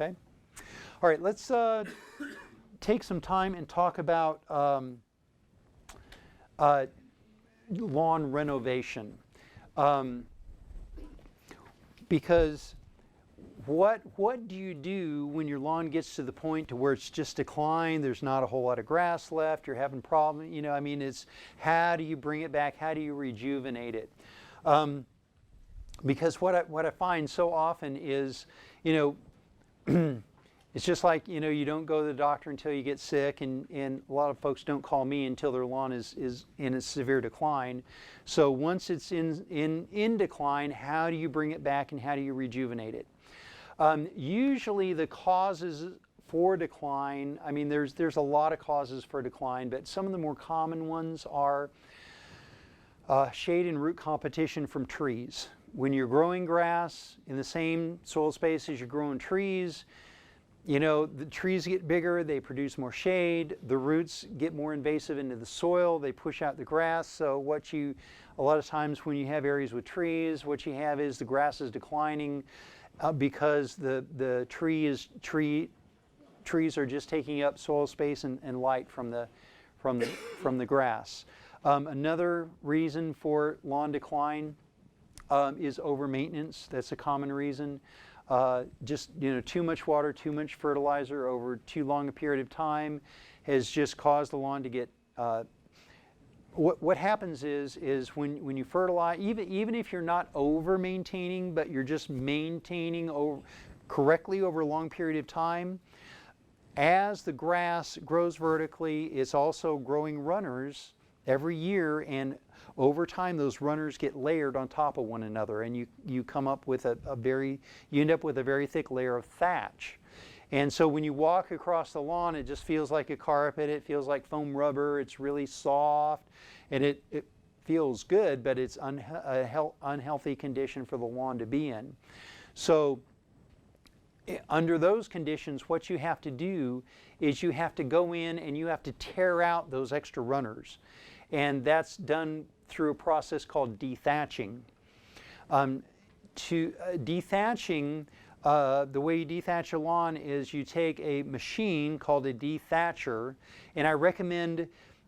Okay. All right, let's take some time and talk about lawn renovation. Because what do you do when your lawn gets to the point to where it's just declined, there's not a whole lot of grass left, you're having problems, you know, I mean, it's how do you bring it back, how do you rejuvenate it? Because what I find so often is, you know, it's just like, you know, you don't go to the doctor until you get sick, and a lot of folks don't call me until their lawn is in a severe decline. So once it's in decline, how do you bring it back and how do you rejuvenate it? Usually the causes for decline, I mean, there's a lot of causes for decline, but some of the more common ones are shade and root competition from trees. When you're growing grass in the same soil space as you're growing trees, you know, the trees get bigger, they produce more shade, the roots get more invasive into the soil, they push out the grass. So a lot of times when you have areas with trees, what you have is the grass is declining because the trees are just taking up soil space and light from the grass. Another reason for lawn decline is over maintenance. That's a common reason. Just, you know, too much water, too much fertilizer over too long a period of time has just caused the lawn to get. What happens is when you fertilize, even if you're not over maintaining, but you're just maintaining correctly over a long period of time, as the grass grows vertically, it's also growing runners every year, and over time those runners get layered on top of one another, and you come up with you end up with a very thick layer of thatch. And so when you walk across the lawn, it just feels like a carpet, it feels like foam rubber, it's really soft, and it feels good, but it's an unhealthy condition for the lawn to be in. So under those conditions, what you have to do is you have to go in and you have to tear out those extra runners. And that's done through a process called dethatching. Dethatching, the way you dethatch a lawn is you take a machine called a dethatcher, and I recommend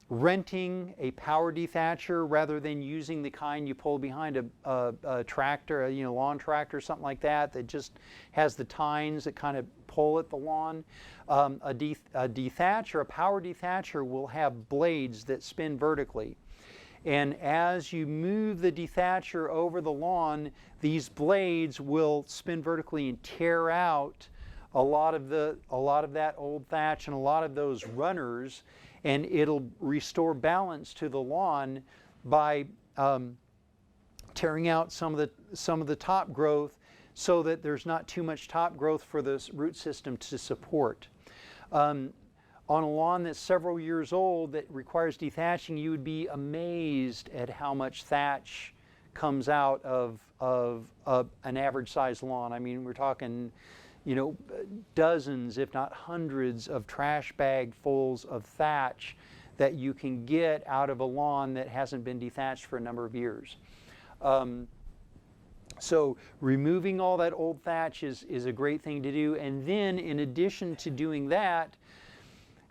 renting a power dethatcher rather than using the kind you pull behind a tractor, you know, lawn tractor, something like that just has the tines that kind of pull at the lawn. A dethatcher, a power dethatcher, will have blades that spin vertically. And as you move the dethatcher over the lawn, these blades will spin vertically and tear out a lot of that old thatch and a lot of those runners, and it'll restore balance to the lawn by tearing out some of the top growth so that there's not too much top growth for the root system to support. On a lawn that's several years old that requires dethatching, you would be amazed at how much thatch comes out of an average sized lawn. I mean, we're talking, you know, dozens, if not hundreds, of trash bag fulls of thatch that you can get out of a lawn that hasn't been dethatched for a number of years. So removing all that old thatch is a great thing to do. And then in addition to doing that,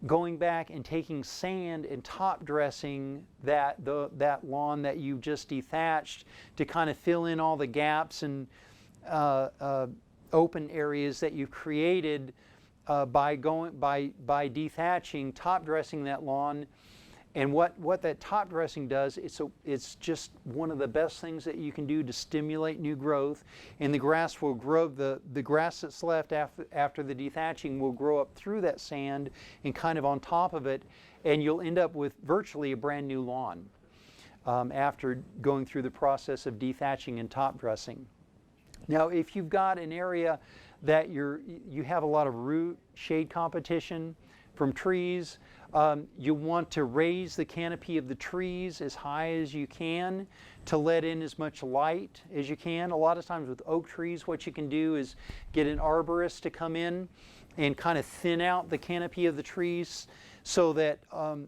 going back and taking sand and top dressing that lawn that you've just dethatched to kind of fill in all the gaps and open areas that you've created by dethatching, top dressing that lawn. And what that top dressing does, it's just one of the best things that you can do to stimulate new growth. And the grass will grow, the grass that's left after the dethatching will grow up through that sand and kind of on top of it, and you'll end up with virtually a brand new lawn after going through the process of dethatching and top dressing. Now, if you've got an area that you have a lot of root shade competition from trees, you want to raise the canopy of the trees as high as you can to let in as much light as you can. A lot of times with oak trees, what you can do is get an arborist to come in and kind of thin out the canopy of the trees so that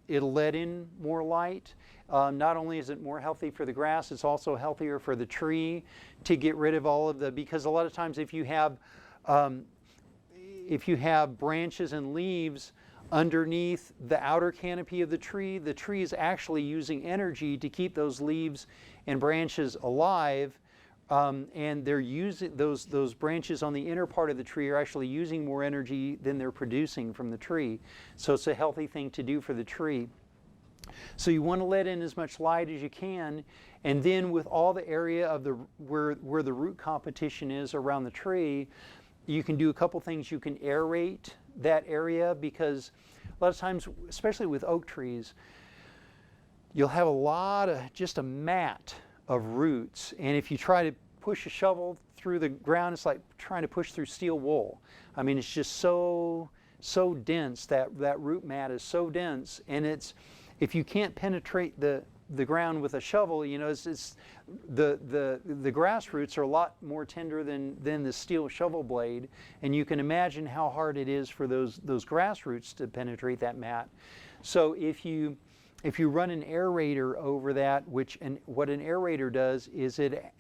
it'll let in more light. Not only is it more healthy for the grass, it's also healthier for the tree to get rid of all of because a lot of times if you have if you have branches and leaves underneath the outer canopy of the tree is actually using energy to keep those leaves and branches alive, and they're using those branches on the inner part of the tree are actually using more energy than they're producing from the tree. So it's a healthy thing to do for the tree. So you want to let in as much light as you can, and then with all the area of where the root competition is around the tree, you can do a couple things. You can aerate that area, because a lot of times, especially with oak trees, you'll have just a mat of roots, and if you try to push a shovel through the ground, it's like trying to push through steel wool. I mean, it's just so dense. That root mat is so dense, and if you can't penetrate the ground with a shovel, the grass roots are a lot more tender than the steel shovel blade, and you can imagine how hard it is for those grass roots to penetrate that mat. So if you run an aerator over that, what an aerator does is it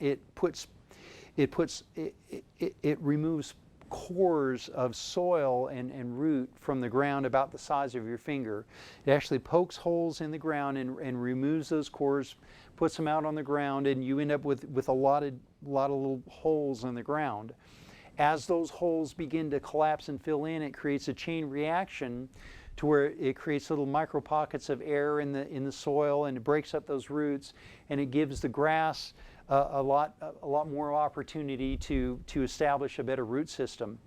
removes cores of soil and root from the ground about the size of your finger. It actually pokes holes in the ground and removes those cores, puts them out on the ground, and you end up with a lot of little holes in the ground. As those holes begin to collapse and fill in, it creates a chain reaction to where it creates little micro pockets of air in the soil, and it breaks up those roots, and it gives the grass a lot more opportunity to establish a better root system.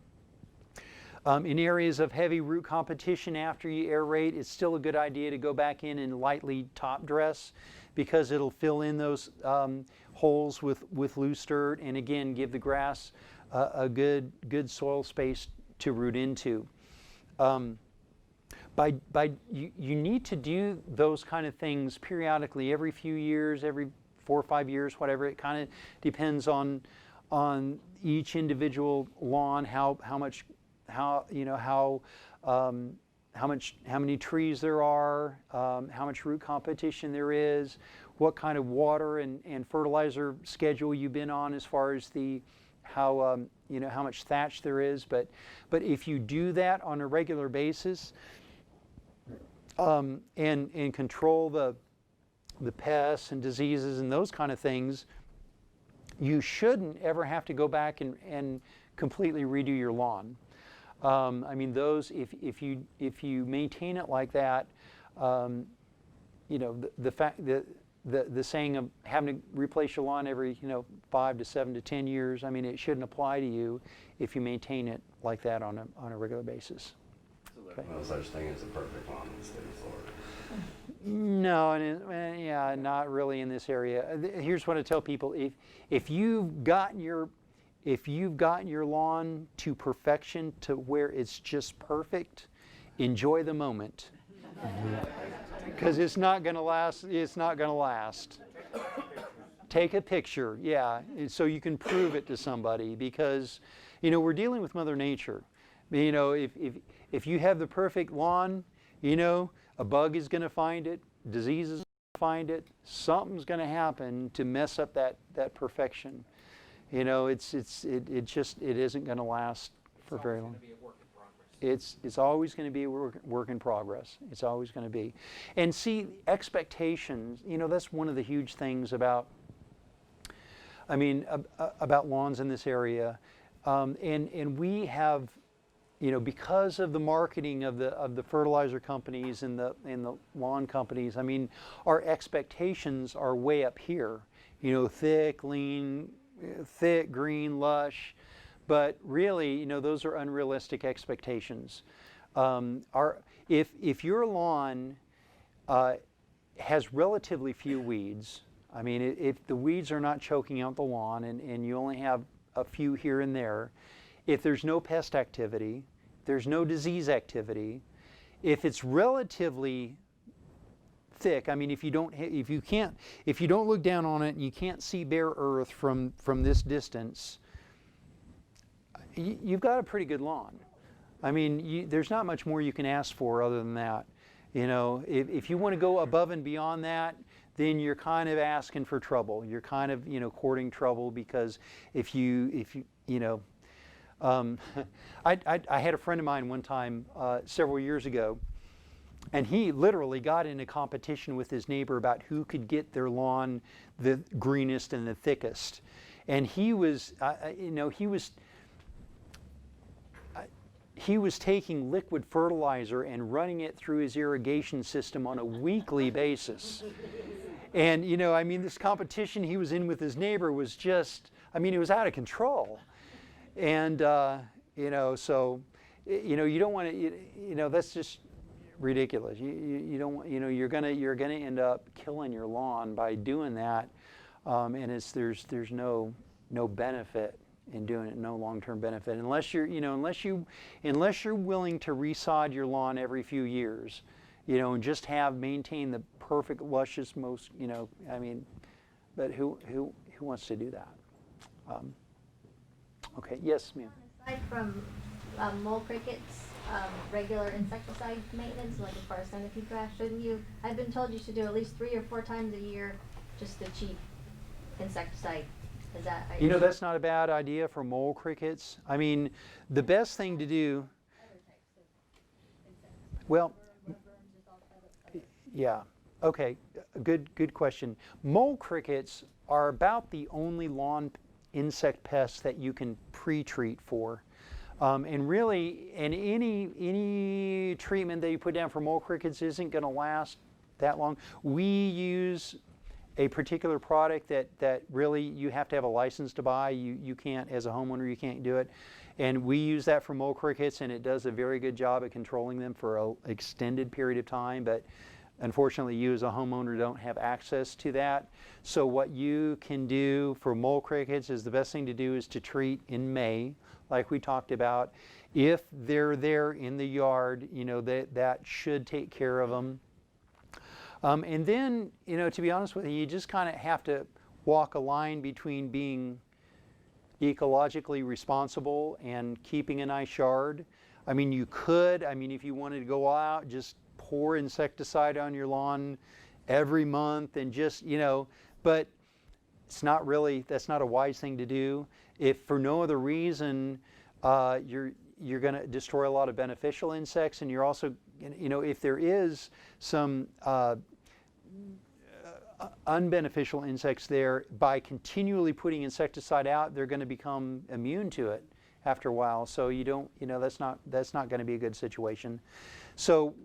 In areas of heavy root competition, after you aerate, it's still a good idea to go back in and lightly top dress, because it'll fill in those holes with loose dirt, and again give the grass a good soil space to root into. You need to do those kind of things periodically, every few years, every 4 or 5 years, whatever. It kind of depends on each individual lawn, how many trees there are, how much root competition there is, what kind of water and fertilizer schedule you've been on as far as how much thatch there is. But if you do that on a regular basis, and control the pests and diseases and those kind of things, you shouldn't ever have to go back and completely redo your lawn. I mean, if you maintain it like that, the fact that the saying of having to replace your lawn every 5 to 7 to 10 years, I mean, it shouldn't apply to you if you maintain it like that on a regular basis. So there's no such thing as a perfect lawn in the state of Florida. No, yeah, not really in this area. Here's what I tell people: if you've gotten your lawn to perfection, to where it's just perfect, enjoy the moment, because it's not going to last. It's not going to last. Take a picture, yeah, so you can prove it to somebody, because we're dealing with Mother Nature. If you have the perfect lawn, a bug is going to find it, disease is going to find it, something's going to happen to mess up that perfection. It isn't going to last for very long. It's always going to be a work in progress. It's always going to be. And see, expectations, that's one of the huge things about lawns in this area. And we have, because of the marketing of the fertilizer companies and the lawn companies, our expectations are way up here. Thick, lean, thick, green, lush. But really, those are unrealistic expectations. If your lawn has relatively few weeds, if the weeds are not choking out the lawn and you only have a few here and there, if there's no pest activity, there's no disease activity, if it's relatively thick, if you don't look down on it and you can't see bare earth from this distance, you've got a pretty good lawn. There's not much more you can ask for other than that. If you want to go above and beyond that, then you're kind of asking for trouble. You're kind of, courting trouble, because if you I had a friend of mine one time several years ago, and he literally got in a competition with his neighbor about who could get their lawn the greenest and the thickest. And he was, he was taking liquid fertilizer and running it through his irrigation system on a weekly basis. And I mean, this competition he was in with his neighbor was just, I mean, it was out of control. And so you don't want to, that's just ridiculous. You don't, you're gonna end up killing your lawn by doing that, and there's no benefit in doing it, no long-term benefit, unless you're willing to resod your lawn every few years, and just maintain the perfect, luscious, most, I mean, but who wants to do that? Okay, yes, ma'am. Aside from mole crickets, regular insecticide maintenance, like as far as centipede grass, shouldn't you? I've been told you should do at least 3 or 4 times a year, just the cheap insecticide. Is that? That's not a bad idea for mole crickets. I mean, the best thing to do. Well, yeah. Okay. Good question. Mole crickets are about the only lawn insect pests that you can pre-treat for. And really, any treatment that you put down for mole crickets isn't going to last that long. We use a particular product that really you have to have a license to buy. You can't, as a homeowner, you can't do it. And we use that for mole crickets, and it does a very good job at controlling them for an extended period of time. But unfortunately, you as a homeowner don't have access to that. So what you can do for mole crickets is the best thing to do is to treat in May, like we talked about. If they're there in the yard, that should take care of them. And then, to be honest with you, you just kind of have to walk a line between being ecologically responsible and keeping a nice yard. I mean, if you wanted to go out, just pour insecticide on your lawn every month and just, but it's not really, that's not a wise thing to do. If for no other reason, you're going to destroy a lot of beneficial insects, and you're also, if there is some unbeneficial insects there, by continually putting insecticide out, they're going to become immune to it after a while. So that's not going to be a good situation. So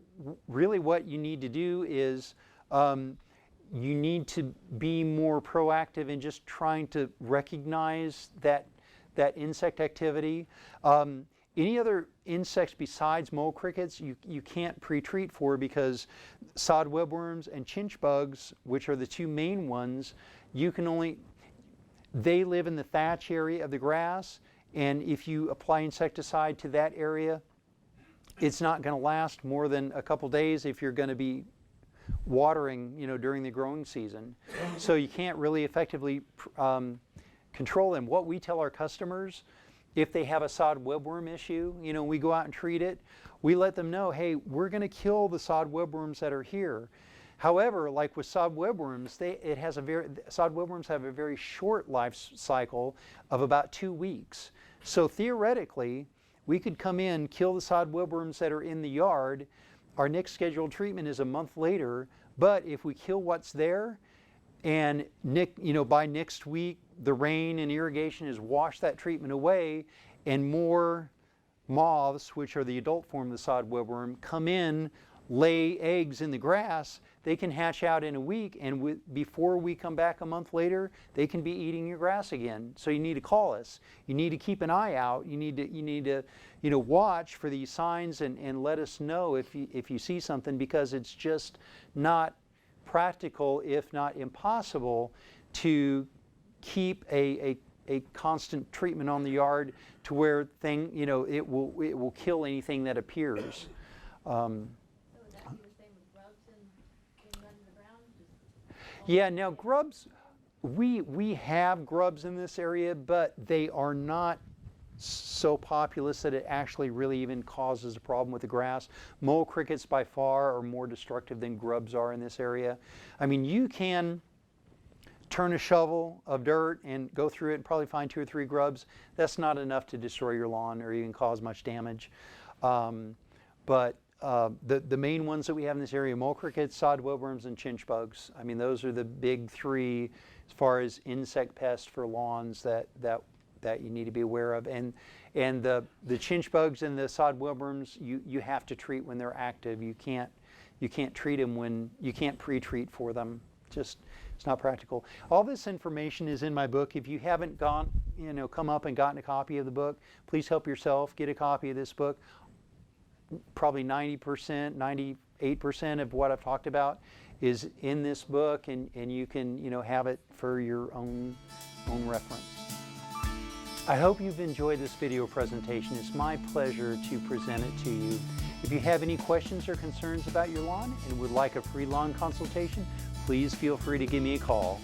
really what you need to do is you need to be more proactive in just trying to recognize that insect activity. Any other insects besides mole crickets you can't pre-treat for, because sod webworms and chinch bugs, which are the 2 main ones, they live in the thatch area of the grass, and if you apply insecticide to that area, it's not going to last more than a couple days if you're going to be watering, during the growing season. So you can't really effectively control them. What we tell our customers, if they have a sod webworm issue, we go out and treat it, we let them know, hey, we're going to kill the sod webworms that are here. However, like with sod webworms, sod webworms have a very short life cycle of about 2 weeks. So theoretically, we could come in, kill the sod webworms that are in the yard. Our next scheduled treatment is a month later, but if we kill what's there, and by next week the rain and irrigation has washed that treatment away, and more moths, which are the adult form of the sod webworm, come in, lay eggs in the grass, they can hatch out in a week, and before we come back a month later, they can be eating your grass again. So you need to call us. You need to keep an eye out. You need to watch for these signs and let us know if you see something, because it's just not practical, if not impossible, to keep a constant treatment on the yard to where it will kill anything that appears. Yeah, now grubs, we have grubs in this area, but they are not so populous that it actually really even causes a problem with the grass. Mole crickets by far are more destructive than grubs are in this area. I mean, you can turn a shovel of dirt and go through it and probably find 2 or 3 grubs. That's not enough to destroy your lawn or even cause much damage. But the main ones that we have in this area: mole crickets, sod webworms, and chinch bugs. I mean, those are the big 3 as far as insect pests for lawns that you need to be aware of. And the chinch bugs and the sod webworms, you have to treat when they're active. You can't treat them when you can't pre-treat for them. Just, it's not practical. All this information is in my book. If you haven't come up and gotten a copy of the book, please help yourself get a copy of this book. Probably 90%, 98% of what I've talked about is in this book, and you can have it for your own reference. I hope you've enjoyed this video presentation. It's my pleasure to present it to you. If you have any questions or concerns about your lawn and would like a free lawn consultation, please feel free to give me a call.